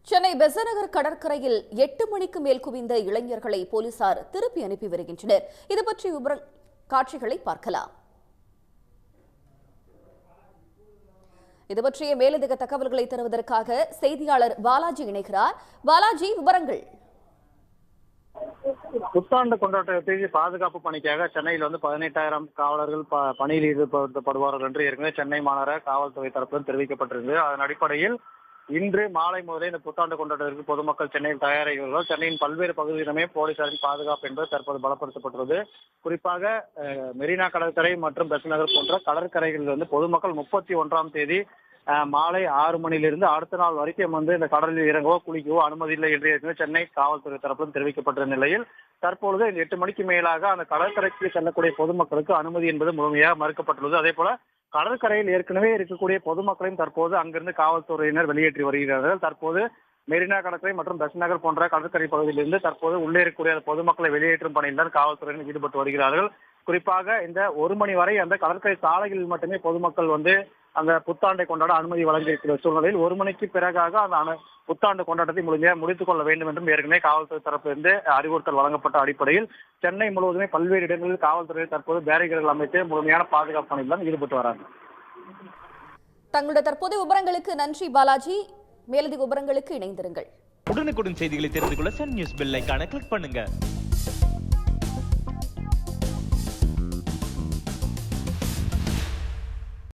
சென்னை பெசநகர் கடற்கரையில் 8 மணிக்கு மேல் குவிந்த இளைஞர்களை போலீசார் திருப்பி அனுப்பி வருகின்றனர். இது பற்றி காட்சிகளை பார்க்கலாம். இது பற்றிய மேலதிக தகவல்களை தருவதற்காக செய்தியாளர் பாலாஜி இணைகிறார். பாலாஜி, விவரங்கள். புத்தாண்டு கொண்டாட்டத்தை பாதுகாப்பு பணிக்காக சென்னையில் 18,000 காவலர்கள் பணியில் ஈடுபடுத்தப்படுவார்கள் என்று ஏற்கனவே சென்னை மாநகர காவல்துறை தரப்பிலும் தெரிவிக்கப்பட்டிருந்தது. அதன் அடிப்படையில் இன்று மாலை முதலே இந்த புத்தாண்டு கொண்டாட்டத்திற்கு பொதுமக்கள் சென்னையில் தயாராகிறார்கள். சென்னையின் பல்வேறு பகுதிகளிலுமே போலீசாரின் பாதுகாப்பு என்பது தற்போது பலப்படுத்தப்பட்டுள்ளது. குறிப்பாக மெரினா கடற்கரை மற்றும் பெசநகர் போன்ற கடற்கரைகளில் பொதுமக்கள் 31ஆம் தேதி மாலை 6 மணியிலிருந்து அடுத்த நாள் வரைக்கும் இந்த கடலில் இறங்கவோ குளிக்கவோ அனுமதி இல்லை என்று சென்னை காவல்துறை தரப்பிலும் தெரிவிக்கப்பட்டிருந்த நிலையில் தற்பொழுது 8 மணிக்கு மேலாக அந்த கடற்கரைக்கு செல்லக்கூடிய பொதுமக்களுக்கு அனுமதி என்பது முழுமையாக மறுக்கப்பட்டுள்ளது. அதே போல கடற்கரையில் ஏற்கனவே இருக்கக்கூடிய பொதுமக்களையும் தற்போது அங்கிருந்து காவல்துறையினர் வெளியேற்றி வருகிறார்கள். தற்போது மெரினா கடற்கரை மற்றும் பெசநகர் போன்ற கடற்கரை பகுதியிலிருந்து தற்போது உள்ளே இருக்கக்கூடிய பொதுமக்களை வெளியேற்றும் பணியில் தான் காவல்துறையினர் ஈடுபட்டு வருகிறார்கள். குறிப்பாக இந்த 1 மணி வரை அந்த கடற்கரை சாலைகளில் மட்டுமே பொதுமக்கள் அந்த புத்தாண்டை கொண்டாட அனுமதி வழங்கியிருக்கிற சூழ்நிலையில் 1 மணிக்கு பிறகாக அந்த புத்தாண்டு கொண்டாட்டத்தை முழுமையாக முடித்துக் கொள்ள வேண்டும் என்றும் ஏற்கனவே காவல்துறை தரப்பிலிருந்து அறிவுறுத்தல் வழங்கப்பட்ட அடிப்படையில் சென்னை முழுவதுமே பல்வேறு இடங்களில் காவல்துறை தற்போது பேரிகேடுகள் அமைத்து முழுமையான பாதுகாப்பு பணியில் தான் ஈடுபட்டு வராங்க. தங்களுடைய தற்போதைய விவரங்களுக்கு நன்றி பாலாஜி. மேலதிக விவரங்களுக்கு இணைந்திருங்கள். உடனுக்குடன் செய்திகளை தெரிந்து கொள்ள சன் நியூஸ் பெல் ஐகானை கிளிக் பண்ணுங்க.